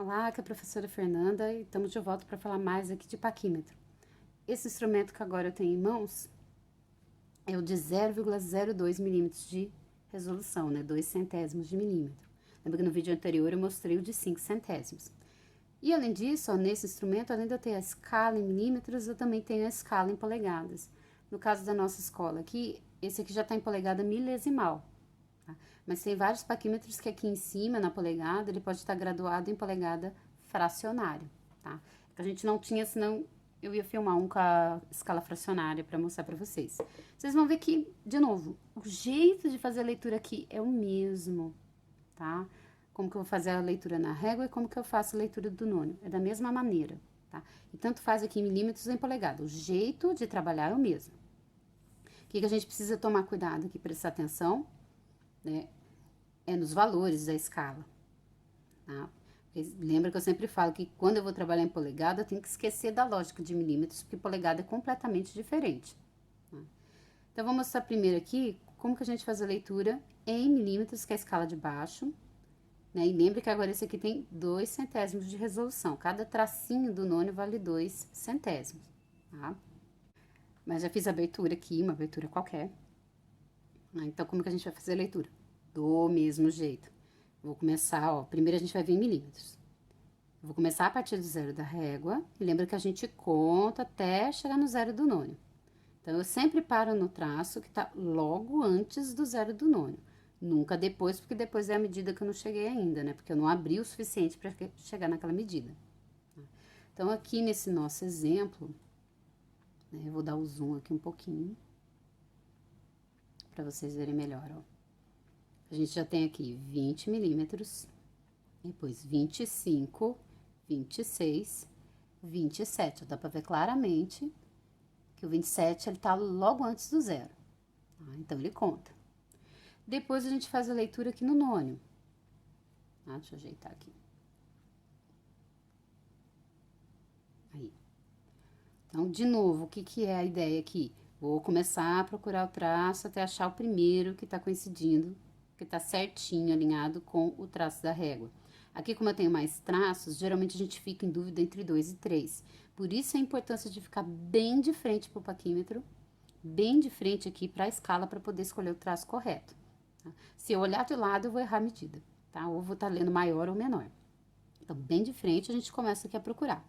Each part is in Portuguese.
Olá, aqui é a professora Fernanda e estamos de volta para falar mais aqui de paquímetro. Esse instrumento que agora eu tenho em mãos é o de 0,02 milímetros de resolução, né? 2 centésimos de milímetro. Lembra que no vídeo anterior eu mostrei o de 5 centésimos. E além disso, ó, nesse instrumento, além de eu ter a escala em milímetros, eu também tenho a escala em polegadas. No caso da nossa escola aqui, esse aqui já está em polegada milesimal. Tá? Mas tem vários paquímetros que aqui em cima, na polegada, ele pode estar graduado em polegada fracionária, tá? A gente não tinha, senão eu ia filmar um com a escala fracionária para mostrar para vocês. Vocês vão ver que, de novo, o jeito de fazer a leitura aqui é o mesmo, tá? Como que eu vou fazer a leitura na régua e como que eu faço a leitura do nônio. É da mesma maneira, tá? E tanto faz aqui em milímetros ou em polegada. O jeito de trabalhar é o mesmo. O que a gente precisa tomar cuidado aqui, prestar atenção, né? É nos valores da escala, tá? Porque lembra que eu sempre falo que quando eu vou trabalhar em polegada, eu tenho que esquecer da lógica de milímetros, porque polegada é completamente diferente. Tá? Então, eu vou mostrar primeiro aqui como que a gente faz a leitura em milímetros, que é a escala de baixo, né? E lembra que agora esse aqui tem 2 centésimos de resolução. Cada tracinho do nônio vale 2 centésimos, tá? Mas já fiz a abertura aqui, uma abertura qualquer. Então, como que a gente vai fazer a leitura? Do mesmo jeito. Vou começar, ó, primeiro a gente vai ver em milímetros. Vou começar a partir do zero da régua, e lembra que a gente conta até chegar no zero do nônio. Então, eu sempre paro no traço que tá logo antes do zero do nônio. Nunca depois, porque depois é a medida que eu não cheguei ainda, né? Porque eu não abri o suficiente para chegar naquela medida. Então, aqui nesse nosso exemplo, né, eu vou dar o zoom aqui um pouquinho, para vocês verem melhor, ó. A gente já tem aqui 20 milímetros, depois 25, 26, 27. Dá pra ver claramente que o 27 ele tá logo antes do zero, tá? Então, ele conta. Depois, a gente faz a leitura aqui no nônio. Tá? Deixa eu ajeitar aqui. Aí. Então, de novo, o que que é a ideia aqui? Vou começar a procurar o traço até achar o primeiro que tá coincidindo, que tá certinho, alinhado com o traço da régua. Aqui, como eu tenho mais traços, geralmente a gente fica em dúvida entre 2 e 3. Por isso a importância de ficar bem de frente pro paquímetro, bem de frente aqui pra escala, para poder escolher o traço correto. Tá? Se eu olhar de lado, eu vou errar a medida, tá? Ou vou estar lendo maior ou menor. Então, bem de frente, a gente começa aqui a procurar.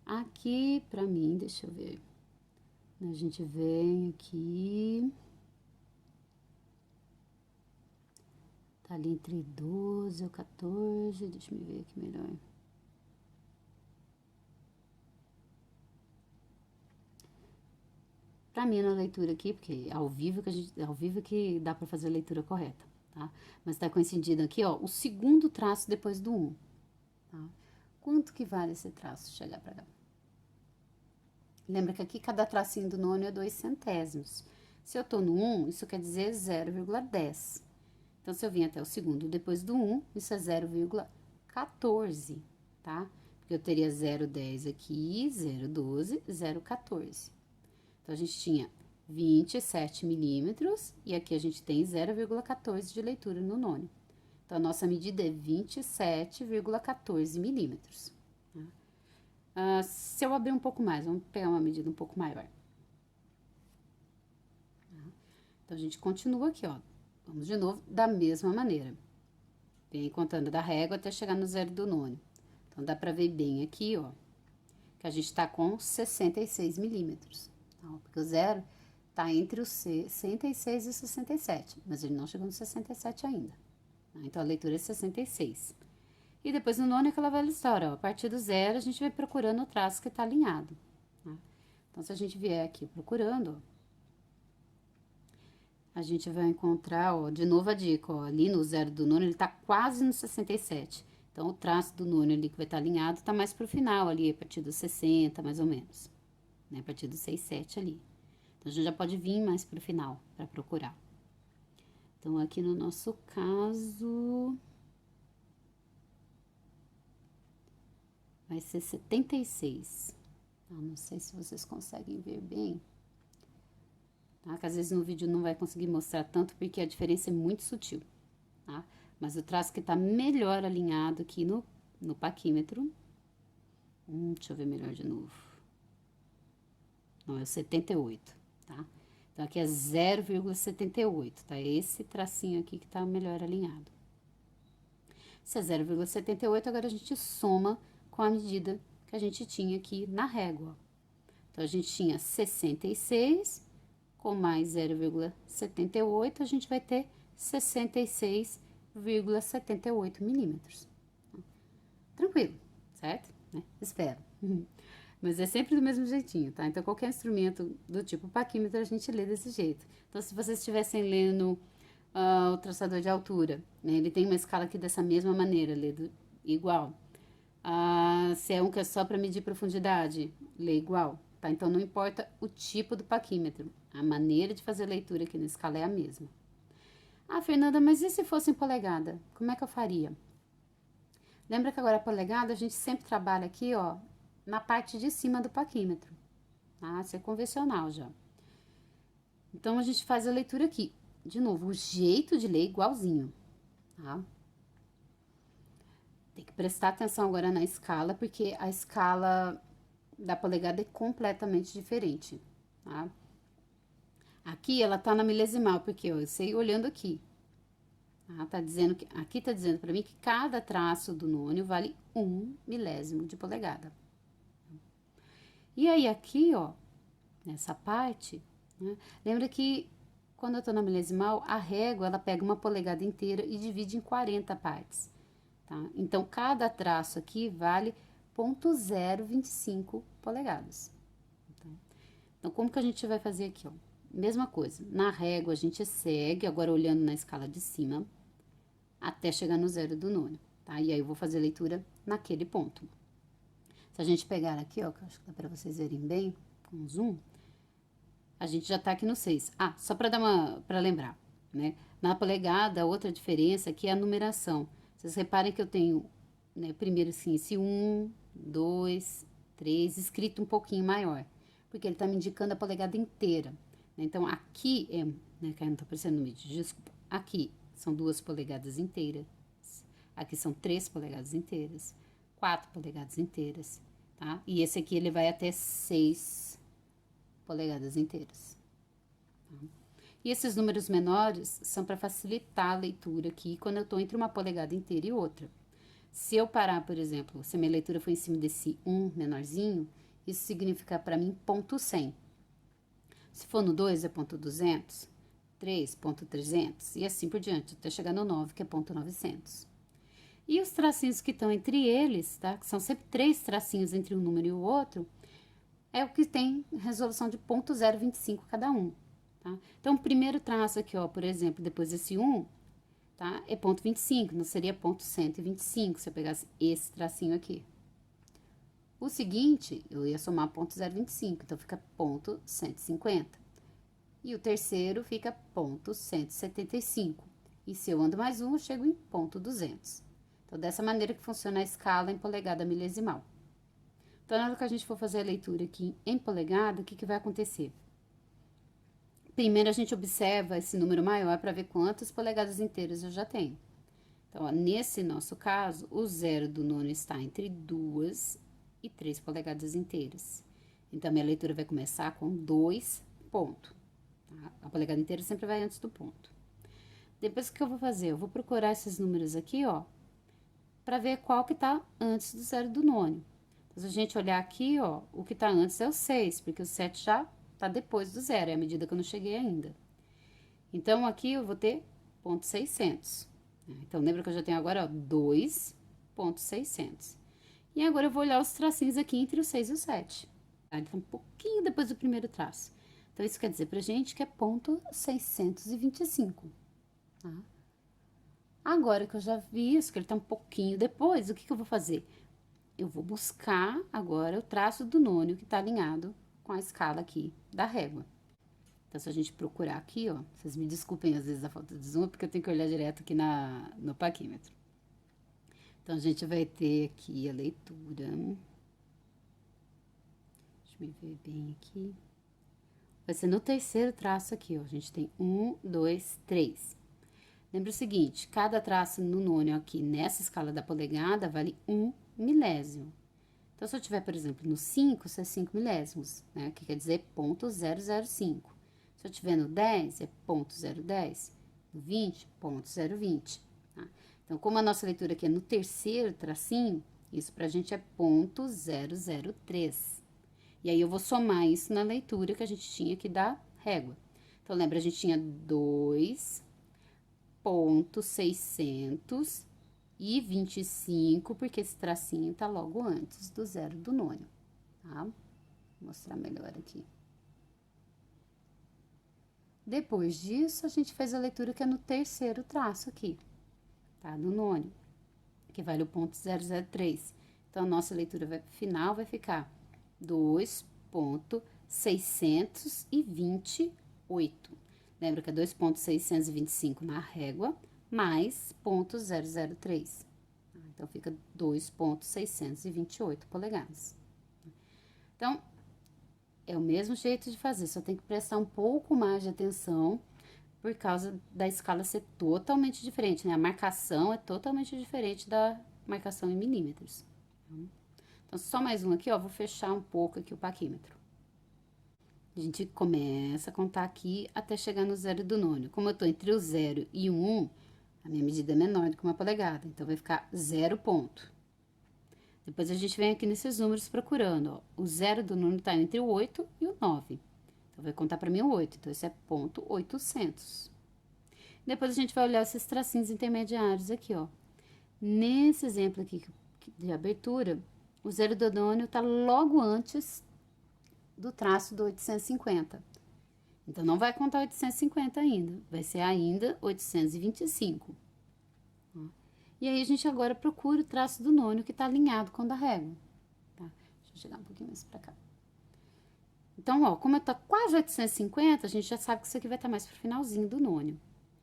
Aqui, pra mim, deixa eu ver. A gente vem aqui. Tá ali entre 12 ou 14. Deixa eu ver aqui melhor. Pra mim, na leitura aqui, porque ao vivo que dá pra fazer a leitura correta, tá? Mas tá coincidindo aqui, ó, o segundo traço depois do 1, tá? Quanto que vale esse traço chegar pra cá? Lembra que aqui cada tracinho do nônio é 2 centésimos. Se eu tô no 1, isso quer dizer 0,10. Então, se eu vim até o segundo depois do 1, isso é 0,14, tá? Porque eu teria 0,10 aqui, 0,12, 0,14. Então, a gente tinha 27 milímetros e aqui a gente tem 0,14 de leitura no nônio. Então, a nossa medida é 27,14 milímetros. Se eu abrir um pouco mais, vamos pegar uma medida um pouco maior. Então, a gente continua aqui, ó. Vamos de novo, da mesma maneira. Vem contando da régua até chegar no zero do nônio. Então, dá pra ver bem aqui, ó, que a gente tá com 66 milímetros. Tá? Porque o zero tá entre os 66 e 67, mas ele não chegou no 67 ainda. Tá? Então, a leitura é 66. E depois no nônio, aquela velha história, ó, a partir do zero, a gente vai procurando o traço que tá alinhado. Tá? Então, se a gente vier aqui procurando, ó, a gente vai encontrar, ó, de novo a dica, ó, ali no zero do nônio, ele tá quase no 67. Então, o traço do nônio ali que vai estar alinhado tá mais pro final ali, a partir dos 60, mais ou menos. Né, a partir do 6, 7 ali. Então, a gente já pode vir mais pro final para procurar. Então, aqui no nosso caso, vai ser 76. Eu não sei se vocês conseguem ver bem. Tá? Que às vezes no vídeo não vai conseguir mostrar tanto, porque a diferença é muito sutil, tá? Mas o traço que tá melhor alinhado aqui no no paquímetro. Deixa eu ver melhor de novo. Não, é o 78, tá? Então, aqui é 0,78, tá? Esse tracinho aqui que tá melhor alinhado. Se é 0,78, agora a gente soma com a medida que a gente tinha aqui na régua. Então, a gente tinha 66, com mais 0,78, a gente vai ter 66,78 milímetros. Tranquilo, certo? Espero. Mas é sempre do mesmo jeitinho, tá? Então, qualquer instrumento do tipo paquímetro, a gente lê desse jeito. Então, se vocês estivessem lendo o traçador de altura, né? Ele tem uma escala aqui dessa mesma maneira, lê igual. Se é um que é só para medir profundidade, lê igual, tá? Então, não importa o tipo do paquímetro, a maneira de fazer a leitura aqui na escala é a mesma. Fernanda, mas e se fosse em polegada? Como é que eu faria? Lembra que agora a polegada a gente sempre trabalha aqui, ó, na parte de cima do paquímetro, tá? Isso é convencional já. Então, a gente faz a leitura aqui. De novo, o jeito de ler é igualzinho, tá? Tem que prestar atenção agora na escala, porque a escala da polegada é completamente diferente, tá? Aqui, ela tá na milesimal, porque ó, eu sei olhando aqui. Tá dizendo que, aqui tá dizendo pra mim que cada traço do nônio vale 1 milésimo de polegada. E aí, aqui, ó, nessa parte, né, lembra que quando eu tô na milesimal, a régua, ela pega uma polegada inteira e divide em 40 partes, tá? Então, cada traço aqui vale 0,025 polegadas. Então, como que a gente vai fazer aqui, ó? Mesma coisa, na régua a gente segue, agora olhando na escala de cima, até chegar no zero do nônio, tá? E aí, eu vou fazer a leitura naquele ponto. Se a gente pegar aqui, ó, que eu acho que dá pra vocês verem bem, com zoom, a gente já tá aqui no 6. Só pra pra lembrar, né? Na polegada, outra diferença aqui é a numeração. Vocês reparem que eu tenho, né, primeiro assim, esse 1, 2, 3, escrito um pouquinho maior, porque ele tá me indicando a polegada inteira, né? Então, aqui né, que não tá aparecendo no vídeo, desculpa. Aqui são 2 polegadas inteiras, aqui são 3 polegadas inteiras, 4 polegadas inteiras, tá? E esse aqui, ele vai até 6 polegadas inteiras. Tá? E esses números menores são para facilitar a leitura aqui, quando eu tô entre uma polegada inteira e outra. Se eu parar, por exemplo, se a minha leitura for em cima desse 1 menorzinho, isso significa para mim ponto 100. Se for no 2, é ponto 200, 3, ponto 300, e assim por diante, até chegar no 9, que é ponto 900. E os tracinhos que estão entre eles, tá? Que são sempre 3 tracinhos entre um número e o outro, é o que tem resolução de 0,025 cada um, tá? Então, o primeiro traço aqui, ó, por exemplo, depois desse 1, tá? É ponto 25, não seria ponto 125, se eu pegasse esse tracinho aqui. O seguinte, eu ia somar ponto 0,25, então fica ponto 150. E o terceiro fica ponto 175. E se eu ando mais um, eu chego em ponto 200. Então, dessa maneira que funciona a escala em polegada milesimal. Então, na hora que a gente for fazer a leitura aqui em polegada, o que que vai acontecer? Primeiro, a gente observa esse número maior para ver quantas polegadas inteiras eu já tenho. Então, ó, nesse nosso caso, o zero do nono está entre 2 e 3 polegadas inteiras. Então, a minha leitura vai começar com 2 pontos. Tá? A polegada inteira sempre vai antes do ponto. Depois, o que eu vou fazer? Eu vou procurar esses números aqui, ó, para ver qual que tá antes do zero do nono. Então, se a gente olhar aqui, ó, o que tá antes é o 6, porque o 7 já tá depois do zero, é a medida que eu não cheguei ainda. Então, aqui eu vou ter ponto 600. Então, lembra que eu já tenho agora, ó, 2,600. E agora eu vou olhar os tracinhos aqui entre o 6 e o 7. Tá? Então, um pouquinho depois do primeiro traço. Então, isso quer dizer pra gente que é ponto 625. Tá? Agora que eu já vi isso, que ele tá um pouquinho depois, o que que eu vou fazer? Eu vou buscar agora o traço do nônio que tá alinhado com a escala aqui da régua. Então, se a gente procurar aqui, ó, vocês me desculpem às vezes a falta de zoom, porque eu tenho que olhar direto aqui no paquímetro. Então, a gente vai ter aqui a leitura. Deixa eu ver bem aqui. Vai ser no terceiro traço aqui, ó. A gente tem 1, 2, 3. Lembra o seguinte, cada traço no nônio aqui nessa escala da polegada vale 1 milésimo. Então, se eu tiver, por exemplo, no 5, isso é 5 milésimos, né? Que quer dizer 0,005. Se eu tiver no 10, é 0,010. No 20, 0,020. Tá? Então, como a nossa leitura aqui é no terceiro tracinho, isso pra gente é 0,003. E aí, eu vou somar isso na leitura que a gente tinha aqui da régua. Então, lembra, a gente tinha 2,625, porque esse tracinho tá logo antes do zero do nônio, tá? Vou mostrar melhor aqui. Depois disso, a gente fez a leitura que é no terceiro traço aqui, tá? Do nônio, que vale o 0,003. Então, a nossa leitura final vai ficar 2,628. Lembra que é 2,625 na régua, mais 0,003. Então, fica 2,628 polegadas. Então, é o mesmo jeito de fazer, só tem que prestar um pouco mais de atenção, por causa da escala ser totalmente diferente, né? A marcação é totalmente diferente da marcação em milímetros. Então, só mais um aqui, ó, vou fechar um pouco aqui o paquímetro. A gente começa a contar aqui até chegar no zero do nônio. Como eu tô entre o 0 e o 1, a minha medida é menor do que 1 polegada, então vai ficar 0 ponto. Depois a gente vem aqui nesses números procurando, ó. O 0 do nônio tá entre o 8 e o 9. Então, vai contar pra mim o 8, então esse é 0,800. Depois a gente vai olhar esses tracinhos intermediários aqui, ó. Nesse exemplo aqui de abertura, o 0 do nônio tá logo antes do traço do 850. Então, não vai contar 850 ainda, vai ser ainda 825. E aí, a gente agora procura o traço do nônio que tá alinhado com o da régua, tá? Deixa eu chegar um pouquinho mais pra cá. Então, ó, como eu tô quase 850, a gente já sabe que isso aqui vai estar mais pro finalzinho do nônio,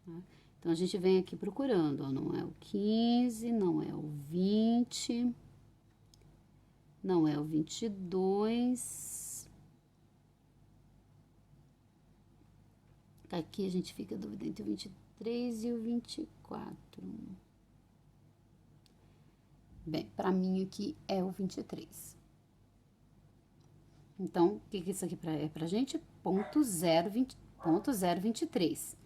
tá? Então, a gente vem aqui procurando, ó, não é o 15, não é o 20, não é o 22... Aqui a gente fica dúvida entre o 23 e o 24. Bem, pra mim aqui é o 23. Então, o que isso aqui é pra gente? 0,023.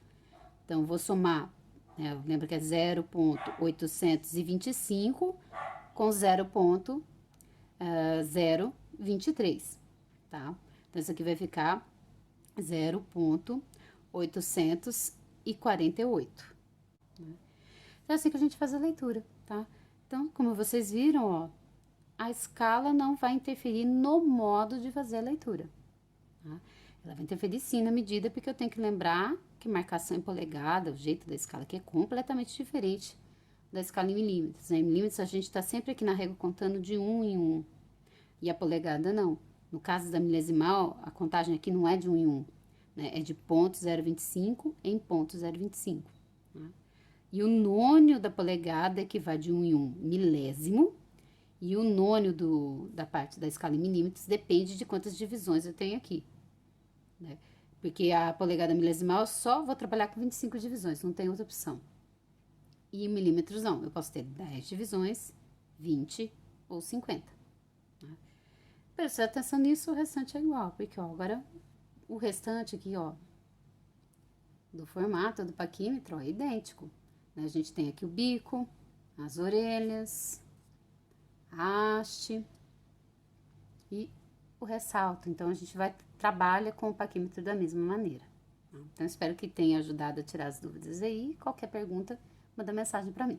Então, vou somar, né? Lembra que é 0,825 com 0,023, tá? Então, isso aqui vai ficar 0,848. Né? Então, é assim que a gente faz a leitura, tá? Então, como vocês viram, ó, a escala não vai interferir no modo de fazer a leitura, tá? Ela vai interferir sim na medida, porque eu tenho que lembrar que marcação em polegada, o jeito da escala aqui é completamente diferente da escala em milímetros, né? Em milímetros, a gente tá sempre aqui na régua contando de 1 em 1, e a polegada não. No caso da milesimal, a contagem aqui não é de 1 em 1, né? É de 0,025 em 0,025, tá? E o nônio da polegada é que vai de 1 em 1 milésimo, e o nônio da parte da escala em milímetros depende de quantas divisões eu tenho aqui, né? Porque a polegada milesimal eu só vou trabalhar com 25 divisões, não tem outra opção. E em milímetros não, eu posso ter 10 divisões, 20 ou 50. Tá? Preste atenção nisso, o restante é igual, porque, ó, agora o restante aqui, ó, do formato do paquímetro, ó, é idêntico. A gente tem aqui o bico, as orelhas, a haste e o ressalto. Então, a gente trabalha com o paquímetro da mesma maneira. Tá? Então, espero que tenha ajudado a tirar as dúvidas aí. Qualquer pergunta, manda mensagem para mim.